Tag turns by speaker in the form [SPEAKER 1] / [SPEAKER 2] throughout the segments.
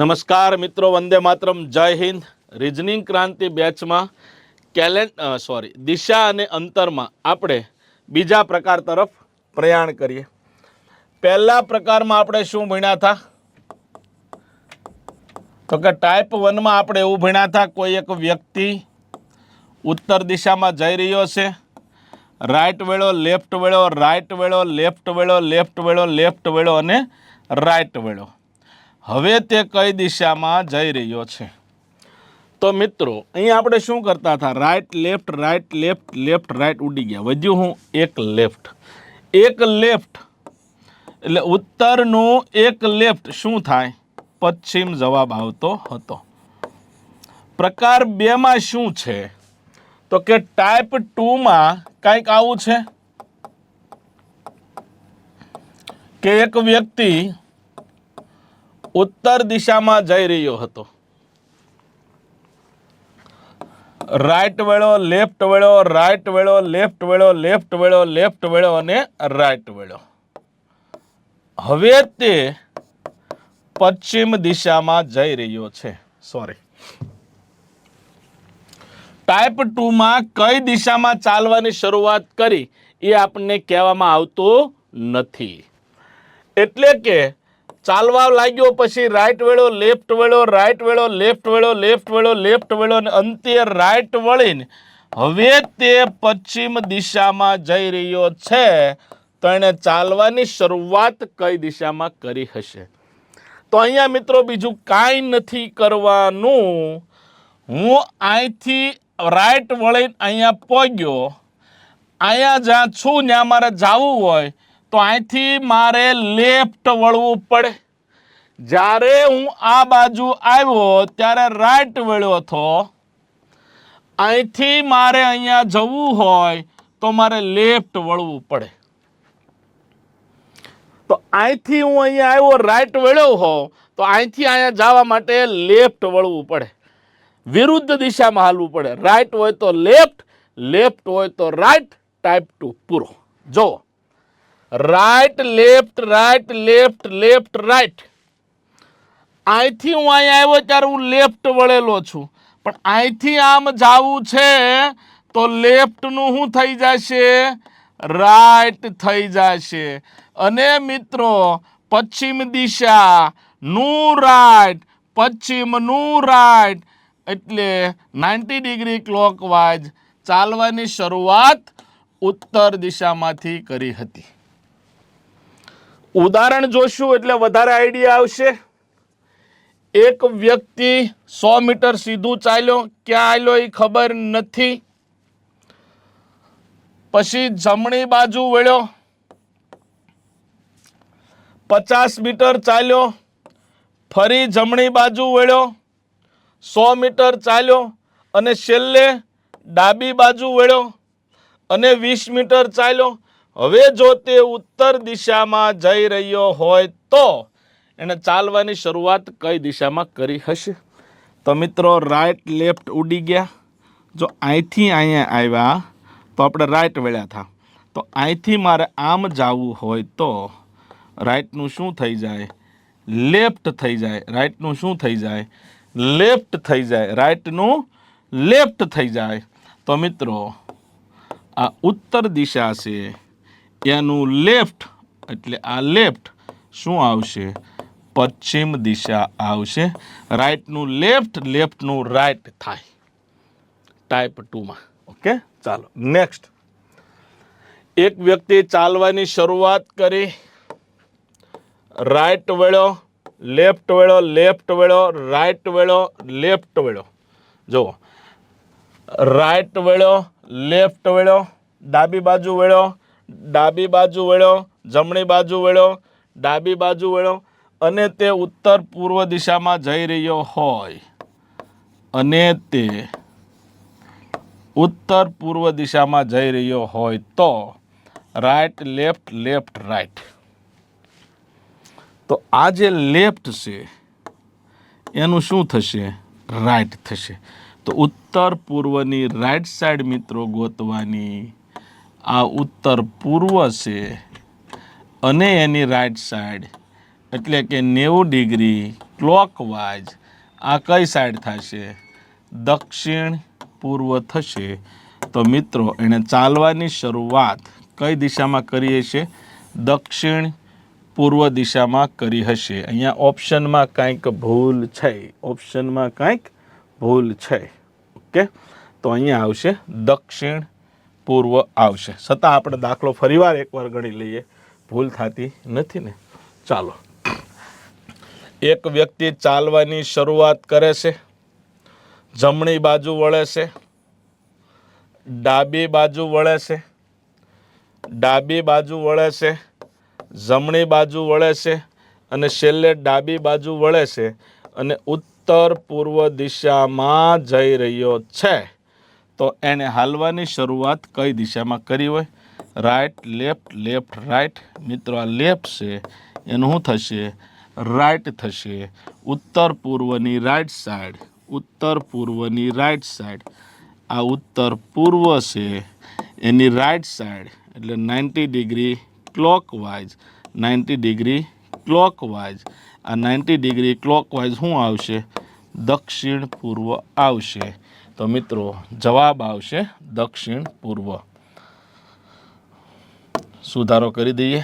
[SPEAKER 1] નમસ્કાર મિત્રો, વંદે માતરમ, જય હિન્દ. રીઝનિંગ ક્રાંતિ બેચમાં દિશા અને અંતરમાં આપણે બીજા પ્રકાર તરફ પ્રયાણ કરીએ. પહેલા પ્રકારમાં આપણે શું ભણ્યા હતા? તો કે ટાઈપ 1 માં આપણે એવું ભણ્યા હતા, કોઈ એક વ્યક્તિ ઉત્તર દિશામાં જઈ રહ્યો છે, રાઈટ વેળો, લેફ્ટ વેળો, રાઈટ વેળો, લેફ્ટ વેળો, લેફ્ટ વેળો, લેફ્ટ વેળો અને રાઈટ વેળો. હવે તે કઈ દિશામાં જઈ રહ્યો છે? તો મિત્રો અહીંયા આપણે શું કરતા હતા? Right left, right left, left right ઉડી ગયા. વધ્યું હું એક લેફ્ટ. એક લેફ્ટ એટલે ઉત્તરનું એક લેફ્ટ શું થાય? પશ્ચિમ જવાબ આવતો હતો. પ્રકાર 2 માં શું છે? તો કે ટાઈપ 2 માં કંઈક આવું છે કે એક વ્યક્તિ ઉત્તર દિશામાં જઈ રહ્યો હતો. રાઈટ વેળો, લેફ્ટ વેળો, રાઈટ વેળો, લેફ્ટ વેળો, લેફ્ટ વેળો, લેફ્ટ વેળો અને રાઈટ વેળો. હવે તે પશ્ચિમ દિશામાં જઈ રહ્યો છે. ટાઈપ 2 માં કઈ દિશામાં ચાલવાની શરૂઆત કરી એ આપણને કહેવામાં આવતું નથી. એટલે કે ચાલવા લાગ્યો, પછી રાઈટ વેળો, લેફ્ટ વેળો, રાઈટ વેળો, લેફ્ટ વેળો, લેફ્ટ વેળો, લેફ્ટ વેળો અને અંતે રાઈટ વળીને હવે તે પશ્ચિમ દિશામાં જઈ રહ્યો છે. તો એને ચાલવાની શરૂઆત કઈ દિશામાં કરી હશે? તો અહીંયા મિત્રો બીજું કાંઈ નથી કરવાનું. હું અહીંથી રાઈટ વળીને અહીંયા પહોંચ્યો. અહીંયા જ્યાં છું ત્યાં મારે જવું હોય તો અહીંથી મારે લેફ્ટ વળવું પડે. જ્યારે હું આ બાજુ આવ્યો ત્યારે રાઈટ વળ્યો હતો. અહીંથી મારે અહીંયા જવું હોય તો મારે લેફ્ટ વળવું પડે. તો અહીંથી હું અહીંયા આવ્યો, રાઈટ વળ્યો હોઉં તો અહીંથી અહીંયા જવા માટે લેફ્ટ વળવું પડે. વિરુદ્ધ દિશામાં હાલવું પડે. રાઈટ હોય તો લેફ્ટ, લેફ્ટ હોય તો રાઈટ. ટાઈપ 2 પૂરો. જો right left, right left, left right. અહીંથી હું અહીંયા આવ્યો ત્યારે હું લેફ્ટ વળેલો છું, પણ અહીંથી આમ જવું છે તો લેફ્ટનું શું થઈ જશે? રાઈટ થઈ જશે. અને મિત્રો પશ્ચિમ દિશાનું રાઈટ, પશ્ચિમનું રાઈટ એટલે 90 ડિગ્રી ક્લોકવાઇઝ ચાલવાની શરૂઆત ઉત્તર દિશામાંથી કરી હતી. ઉદાહરણ જોશું એટલે વધારે આઈડિયા આવશે. એક વ્યક્તિ 100 મીટર સીધું ચાલ્યો, ક્યાં આવ્યો એ ખબર નથી. પછી જમણી બાજુ વળ્યો, 50 મીટર ચાલ્યો, ફરી જમણી બાજુ વળ્યો, 100 મીટર ચાલ્યો અને છેલ્લે ડાબી બાજુ વળ્યો અને 20 મીટર ચાલ્યો. હવે જો તે ઉત્તર દિશામાં જઈ રહ્યો હોય તો એને ચાલવાની શરૂઆત કઈ દિશામાં કરી હશે? તો મિત્રો રાઈટ લેફ્ટ ઉડી ગયા. જો અહીંથી અહીંયા આવ્યા તો આપણે રાઈટ વળ્યા હતા. તો અહીંથી મારે આમ જવું હોય તો રાઈટનું શું થઈ જાય? લેફ્ટ થઈ જાય. રાઈટનું શું થઈ જાય? લેફ્ટ થઈ જાય. રાઈટનું લેફ્ટ થઈ જાય. તો મિત્રો આ ઉત્તર દિશા છે, એનું લેફ્ટ એટલે આ લેફ્ટ શું આવશે? પશ્ચિમ દિશા આવશે. રાઈટનું લેફ્ટ, લેફ્ટનું રાઈટ થાય ટાઈપ 2 માં. ઓકે, ચાલો નેક્સ્ટ. એક વ્યક્તિ ચાલવાની શરૂઆત કરી, રાઈટ વેળો, લેફ્ટ વેળો, લેફ્ટ વેળો, રાઈટ વેળો, લેફ્ટ વેળો. જુઓ રાઈટ વેળો, લેફ્ટ વેળો, ડાબી બાજુ વેળો, ડાબી બાજુ વેળો, જમણી બાજુ વેળો, ડાબી બાજુ વેળો અને તે ઉત્તર પૂર્વ દિશામાં જઈ રહ્યો હોય અને તે ઉત્તર પૂર્વ દિશામાં જઈ રહ્યો હોય તો રાઈટ લેફ્ટ, લેફ્ટ રાઈટ. તો આ જે લેફ્ટ છે એનું શું થશે? રાઈટ થશે. તો ઉત્તર પૂર્વની રાઈટ સાઈડ મિત્રો ગોતવાની. આ ઉત્તર પૂર્વ છે અને એની રાઈટ સાઈડ એટલે કે 90 ડિગ્રી ક્લોકવાઇઝ આ કઈ સાઈડ થશે? દક્ષિણ પૂર્વ થશે. તો મિત્રો એણે ચાલવાની શરૂઆત કઈ દિશામાં કરી હશે? દક્ષિણ પૂર્વ દિશામાં કરી હશે. અહીંયા ઓપ્શનમાં કંઈક ભૂલ છે. ઓપ્શનમાં કંઈક ભૂલ છે. ઓકે, તો અહીંયા આવશે દક્ષિણ પૂર્વ આવશે. છતાં આપણે દાખલો ફરીવાર એકવાર ગણી લઈએ, ભૂલ થતી નથી ને. ચાલો, એક વ્યક્તિ ચાલવાની શરૂઆત કરે છે, જમણી બાજુ વળે છે, ડાબી બાજુ વળે છે, ડાબી બાજુ વળે છે, જમણી બાજુ વળે છે અને છેલ્લે ડાબી બાજુ વળે છે અને ઉત્તર પૂર્વ દિશામાં જઈ રહ્યો છે. તો એને હાલવાની શરૂઆત કઈ દિશામાં કરી હોય? Right left, left right. મિત્રો આ લેફ્ટ છે, એનું શું થશે? રાઈટ થશે. ઉત્તર પૂર્વની રાઈટ સાઈડ, ઉત્તર પૂર્વની રાઈટ સાઈડ. આ ઉત્તર પૂર્વ છે, એની રાઈટ સાઈડ એટલે 90 ડિગ્રી ક્લોકવાઇઝ. 90 degree clockwise. આ 90 ડિગ્રી ક્લોકવાઇઝ શું આવશે? દક્ષિણ પૂર્વ આવશે. તો મિત્રો જવાબ આવશે દક્ષિણ પૂર્વ. સુધારો કરી દઈએ.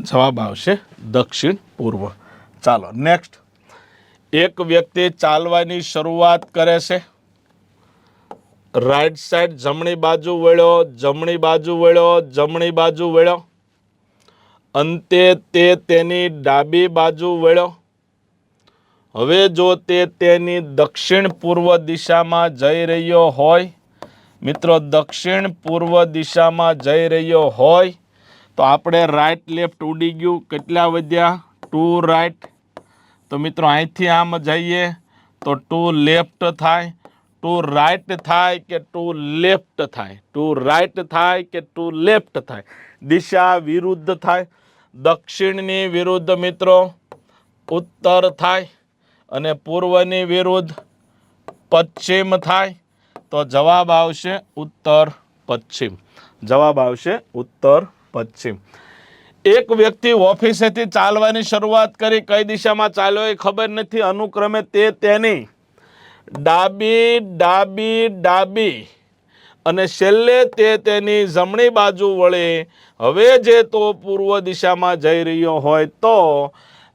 [SPEAKER 1] જવાબ આવશે દક્ષિણ પૂર્વ. ચાલો નેક્સ્ટ. એક વ્યક્તિ ચાલવાની શરૂઆત કરે છે, રાઈટ સાઈડ જમણી બાજુ વળ્યો, જમણી બાજુ વળ્યો, જમણી બાજુ વળ્યો, અંતે તે તેની ડાબી બાજુ વળ્યો. હવે જો તે તેની દક્ષિણ પૂર્વ દિશામાં જઈ રહ્યો હોય, મિત્રો દક્ષિણ પૂર્વ દિશામાં જઈ રહ્યો હોય તો આપણે રાઈટ લેફ્ટ ઉડી ગયું. કેટલા વધ્યા? 2 રાઈટ. તો મિત્રો અહીંથી આમ જઈએ તો 2 લેફ્ટ થાય, 2 રાઈટ થાય કે 2 લેફ્ટ થાય? 2 રાઈટ થાય કે 2 લેફ્ટ થાય? દિશા વિરુદ્ધ થાય. દક્ષિણની વિરુદ્ધ મિત્રો ઉત્તર થાય અને પૂર્વની વિરુદ્ધ પશ્ચિમ થાય. તો જવાબ આવશે ઉત્તર પશ્ચિમ. જવાબ આવશે ઉત્તર પશ્ચિમ. એક વ્યક્તિ ઓફિસેથી ચાલવાની શરૂઆત કરી, કઈ દિશામાં ચાલ્યો એ ખબર નથી. અનુક્રમે તે તેની ડાબી, ડાબી, ડાબી અને છેલ્લે તે તેની જમણી બાજુ વળી. હવે જે તો પૂર્વ દિશામાં જઈ રહ્યો હોય તો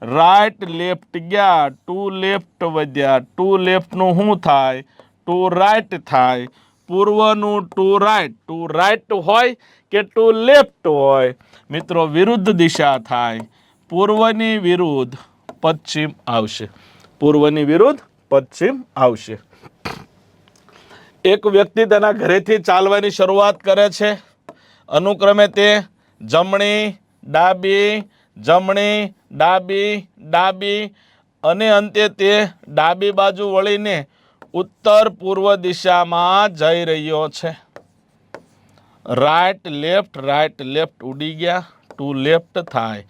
[SPEAKER 1] રાઈટ લેફ્ટ ગયા, 2 લેફ્ટ વધ્યા. 2 લેફ્ટનું શું થાય? 2 રાઈટ થાય. પૂર્વનું 2 રાઈટ. 2 રાઈટ હોય કે 2 લેફ્ટ હોય? મિત્રો વિરુદ્ધ દિશા થાય. પૂર્વની વિરુદ્ધ પશ્ચિમ આવશે. પૂર્વની વિરુદ્ધ પશ્ચિમ આવશે. એક વ્યક્તિ તેના ઘરેથી ચાલવાની શરૂઆત કરે છે. અનુક્રમે તે જમણી, ડાબી, જમણી, ડાબી, ડાબી અને અંતે તે ડાબી બાજુ વળીને ઉત્તર પૂર્વ દિશામાં જઈ રહ્યો છે. રાઈટ લેફ્ટ, રાઈટ લેફ્ટ ઉડી ગયા. 2 લેફ્ટ થાય.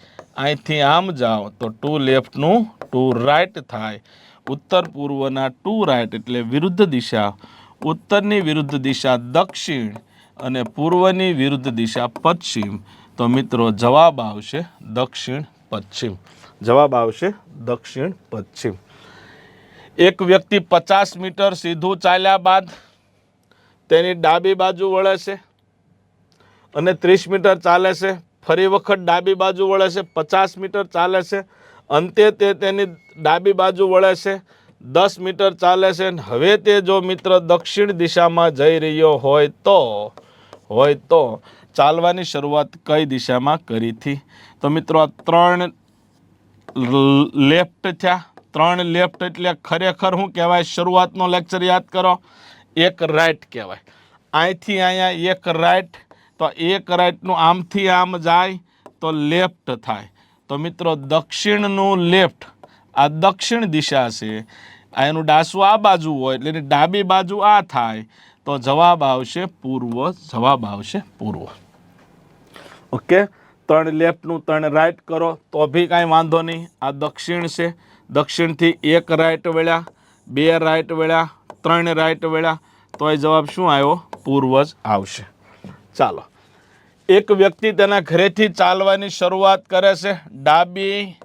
[SPEAKER 1] અહીંથી આમ જાઓ તો 2 લેફ્ટનું 2 રાઈટ થાય. ઉત્તર પૂર્વના 2 રાઈટ એટલે વિરુદ્ધ દિશા. ઉત્તરની વિરુદ્ધ દિશા દક્ષિણ અને પૂર્વની વિરુદ્ધ દિશા પશ્ચિમ. તો મિત્રો જવાબ આવશે દક્ષિણ પશ્ચિમ. જવાબ આવશે દક્ષિણ પશ્ચિમ. એક વ્યક્તિ 50 મીટર સીધું ચાલ્યા બાદ તેની ડાબી બાજુ વળે છે અને 30 મીટર ચાલે છે. ફરી વખત ડાબી બાજુ વળે છે, 50 મીટર ચાલે છે. અંતે તે તેની ડાબી બાજુ વળે છે, 10 મીટર ચાલે છે. હવે તે જો મિત્ર દક્ષિણ દિશામાં જઈ રહ્યો હોય તો ચાલવાની શરૂઆત કઈ દિશામાં કરી હતી? તો મિત્રો આ 3 લેફ્ટ થયા. 3 લેફ્ટ એટલે ખરેખર શું કહેવાય? શરૂઆતનો લેક્ચર યાદ કરો, 1 રાઈટ કહેવાય. અહીંથી અહીંયા 1 રાઈટ. તો 1 રાઈટનું આમથી આમ જાય તો લેફ્ટ થાય. તો મિત્રો દક્ષિણનું લેફ્ટ આ દક્ષિણ દિશા છે, આ એનું ડાસું આ બાજુ હોય એટલે એની ડાબી બાજુ આ થાય, તો જવાબ આવશે પૂર્વ. જવાબ આવશે પૂર્વ. ઓકે, 3 લેફ્ટનું 3 રાઈટ કરો તો બી કાંઈ વાંધો નહીં. આ દક્ષિણ છે, દક્ષિણથી 1 રાઈટ વળ્યા, 2 રાઈટ વળ્યા, 3 રાઈટ વળ્યા, તો એ જવાબ શું આવ્યો? પૂર્વ જ આવશે. ચાલો, એક વ્યક્તિ તેના ઘરેથી ચાલવાની શરૂઆત કરે છે. ડાબી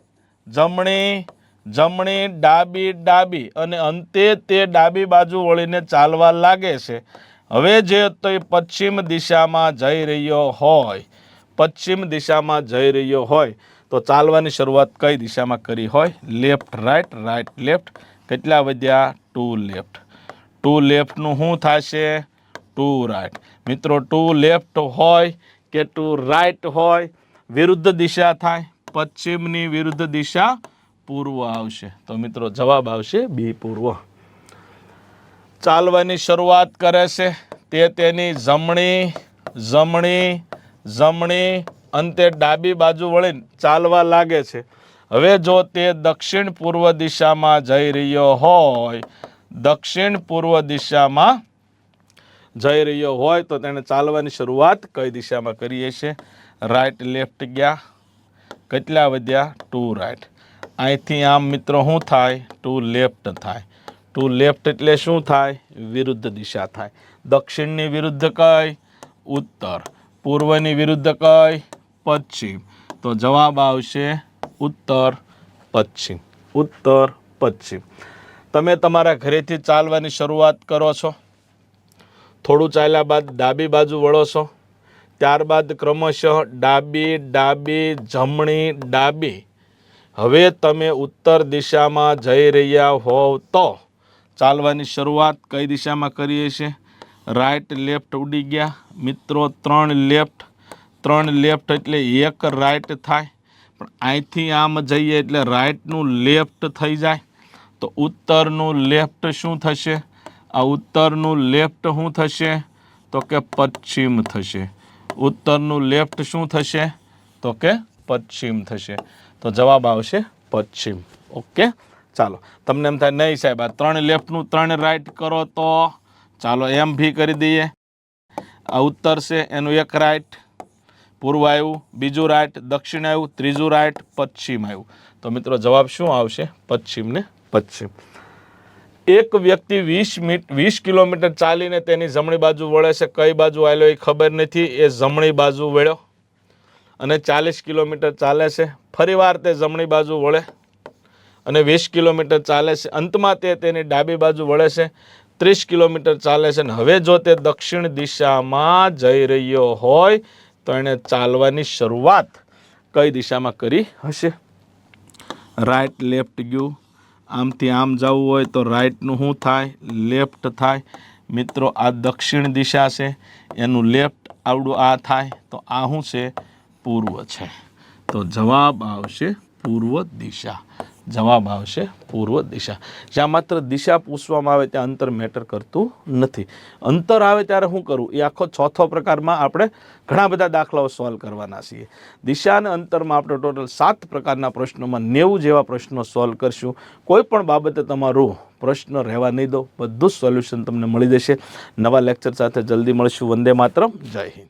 [SPEAKER 1] જમણી જમણી ડાબી ડાબી અને અંતે તે ડાબી બાજુ વળીને ચાલવા લાગે છે. હવે જે તો એ પશ્ચિમ દિશામાં જઈ રહ્યો હોય, પશ્ચિમ દિશામાં જઈ રહ્યો હોય તો ચાલવાની શરૂઆત કઈ દિશામાં કરી હોય? Left right right left. કેટલા વધ્યા? 2 લેફ્ટ. 2 લેફ્ટનું શું થશે? 2 રાઈટ. મિત્રો 2 લેફ્ટ હોય કે 2 રાઈટ હોય, વિરુદ્ધ દિશા થાય. પશ્ચિમની વિરુદ્ધ દિશા પૂર્વ આવશે. તો મિત્રો જવાબ આવશે બી પૂર્વ. ચાલવાની શરૂઆત કરે છે, તે તેની જમણી જમણી જમણી અંતે ડાબી બાજુ વળીને ચાલવા લાગે છે. હવે જો તે દક્ષિણ પૂર્વ દિશામાં જઈ રહ્યો હોય, દક્ષિણ પૂર્વ દિશામાં જઈ રહ્યો હોય તો તેને ચાલવાની શરૂઆત કઈ દિશામાં કરીએ છીએ? રાઈટ લેફ્ટ ગયા. કેટલા વધ્યા? 2 રાઈટ. અહીંથી આમ મિત્રો શું થાય? 2 લેફ્ટ થાય. 2 લેફ્ટ એટલે શું થાય? વિરુદ્ધ દિશા થાય. દક્ષિણની વિરુદ્ધ કઈ? ઉત્તર. પૂર્વની વિરુદ્ધ કઈ? પશ્ચિમ. તો જવાબ આવશે ઉત્તર પશ્ચિમ. ઉત્તર પશ્ચિમ. તમે તમારા ઘરેથી ચાલવાની શરૂઆત કરો છો, થોડું ચાલ્યા બાદ ડાબી બાજુ વળો છો, ત્યારબાદ ક્રમશઃ ડાબી ડાબી જમણી ડાબી. હવે તમે ઉત્તર દિશામાં જઈ રહ્યા હોવ તો ચાલવાની શરૂઆત કઈ દિશામાં કરીએ છીએ? રાઈટ લેફ્ટ ઉડી ગયા. મિત્રો 3 લેફ્ટ. 3 લેફ્ટ એટલે 1 રાઈટ થાય, પણ અહીંથી આમ જઈએ એટલે રાઈટનું લેફ્ટ થઈ જાય. તો ઉત્તરનું લેફ્ટ શું થશે? આ ઉત્તરનું લેફ્ટ શું થશે? તો કે પશ્ચિમ થશે. ઉત્તરનું લેફ્ટ શું થશે? તો કે પશ્ચિમ થશે. તો જવાબ આવશે પશ્ચિમ. ઓકે, ચાલો. તમને એમ થાય નહીં સાહેબ આ 3 લેફ્ટનું 3 રાઈટ કરો તો ચાલો એમ ભી કરી દઈએ. આ ઉત્તર છે એનું 1 રાઈટ, પૂર્વ આવ્યું, બીજું રાઈટ, દક્ષિણ આવ્યું, ત્રીજું રાઈટ, પશ્ચિમ આવ્યું. તો મિત્રો જવાબ શું આવશે? પશ્ચિમ ને પશ્ચિમ. એક વ્યક્તિ 20 કિલોમીટર ચાલીને તેની જમણી બાજુ વળે છે. કઈ બાજુ આવ્યો એ ખબર નથી, એ જમણી બાજુ વળ્યો અને 40 કિલોમીટર ચાલે છે. ફરીવાર તે જમણી બાજુ વળે અને 20 કિલોમીટર ચાલે છે. અંતમાં તે તેની ડાબી બાજુ વળે છે, 30 કિલોમીટર ચાલે છે. અને હવે જો તે દક્ષિણ દિશામાં જઈ રહ્યો હોય તો એણે ચાલવાની શરૂઆત કઈ દિશામાં કરી હશે? રાઈટ લેફ્ટ ગયું. આમથી આમ જવું હોય તો રાઈટનું શું થાય? લેફ્ટ થાય. મિત્રો આ દક્ષિણ દિશા છે, એનું લેફ્ટ આવડું આ થાય, તો આ શું છે? પૂર્વ છે. તો જવાબ આવશે પૂર્વ દિશા. જવાબ આવશે પૂર્વ દિશા. જ્યાં માત્ર દિશા પૂછવામાં આવે ત્યાં અંતર મેટર કરતું નથી. અંતર આવે ત્યારે શું કરવું એ આખો ચોથો પ્રકારમાં આપણે ઘણા બધા દાખલાઓ સોલ્વ કરવાના છીએ. દિશા અને અંતરમાં આપણે ટોટલ 7 પ્રકારના પ્રશ્નોમાં 90 જેવા પ્રશ્નો સોલ્વ કરશું. કોઈ પણ બાબતે તમારું પ્રશ્ન રહેવા નહીં દો, બધું જ સોલ્યુશન તમને મળી જશે. નવા લેક્ચર સાથે જલ્દી મળશું. વંદે માતરમ. જય હિન્દ.